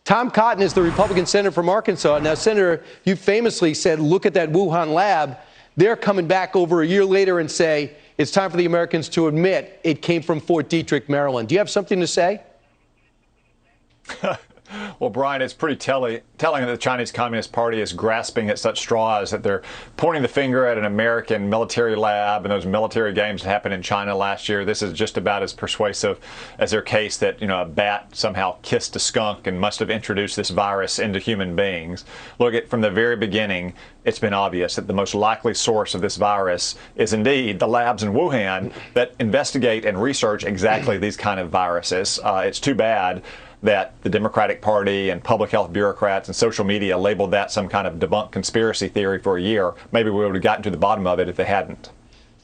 Tom Cotton is the Republican senator from Arkansas. Now, Senator, you famously said, look at that Wuhan lab. They're coming back over a year later and say it's time for the Americans to admit it came from Fort Detrick, Maryland. Do you have something to say? Well, Brian, it's pretty telling that the Chinese Communist Party is grasping at such straws that they're pointing the finger at an American military lab and those military games that happened in China last year. This is just about as persuasive as their case that, a bat somehow kissed a skunk and must have introduced this virus into human beings. Look, from the very beginning, it's been obvious that the most likely source of this virus is indeed the labs in Wuhan that investigate and research exactly these kind of viruses. It's too bad that the Democratic Party and public health bureaucrats and social media labeled that some kind of debunked conspiracy theory for a year. Maybe we would have gotten to the bottom of it if they hadn't.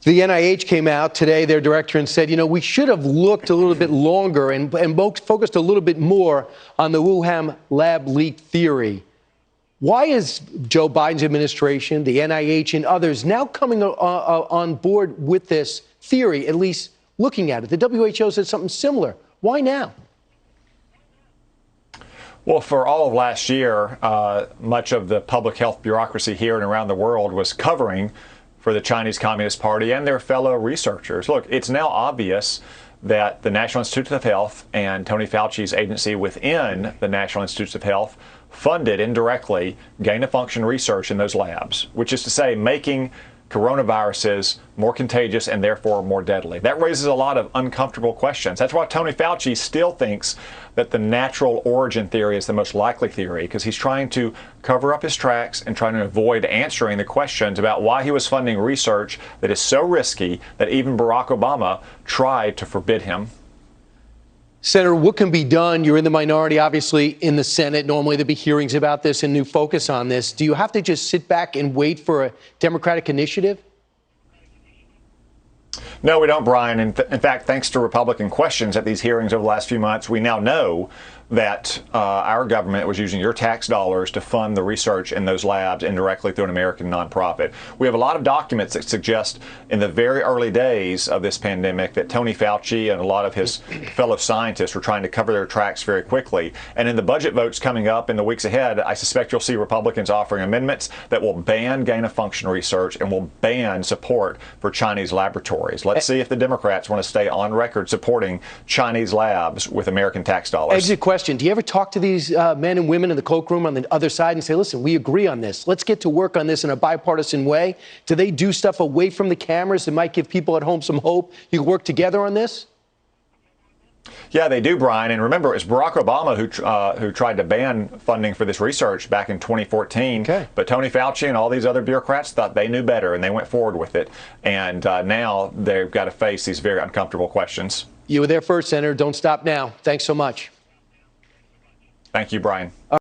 The NIH came out today, their director, and said, we should have looked a little bit longer and focused a little bit more on the Wuhan lab leak theory. Why is Joe Biden's administration, the NIH, and others now coming on board with this theory, at least looking at it? The WHO said something similar. Why now? Well, for all of last year, much of the public health bureaucracy here and around the world was covering for the Chinese Communist Party and their fellow researchers. Look, it's now obvious that the National Institutes of Health and Tony Fauci's agency within the National Institutes of Health funded indirectly gain-of-function research in those labs, which is to say making coronaviruses more contagious and therefore more deadly. That raises a lot of uncomfortable questions. That's why Tony Fauci still thinks that the natural origin theory is the most likely theory, because he's trying to cover up his tracks and trying to avoid answering the questions about why he was funding research that is so risky that even Barack Obama tried to forbid him. Senator, what can be done? You're in the minority, obviously, in the Senate. Normally there'd be hearings about this and new focus on this. Do you have to just sit back and wait for a Democratic initiative? No, we don't, Brian. In fact, thanks to Republican questions at these hearings over the last few months, we now know that our government was using your tax dollars to fund the research in those labs indirectly through an American nonprofit. We have a lot of documents that suggest in the very early days of this pandemic that Tony Fauci and a lot of his fellow scientists were trying to cover their tracks very quickly. And in the budget votes coming up in the weeks ahead, I suspect you'll see Republicans offering amendments that will ban gain-of-function research and will ban support for Chinese laboratories. Let's see if the Democrats want to stay on record supporting Chinese labs with American tax dollars. Exit question. Do you ever talk to these men and women in the cloakroom on the other side and say, listen, we agree on this. Let's get to work on this in a bipartisan way? Do they do stuff away from the cameras that might give people at home some hope? You can work together on this? Yeah, they do, Brian. And remember, it was Barack Obama who tried to ban funding for this research back in 2014. Okay. But Tony Fauci and all these other bureaucrats thought they knew better, and they went forward with it. And now they've got to face these very uncomfortable questions. You were there first, Senator. Don't stop now. Thanks so much. Thank you, Brian.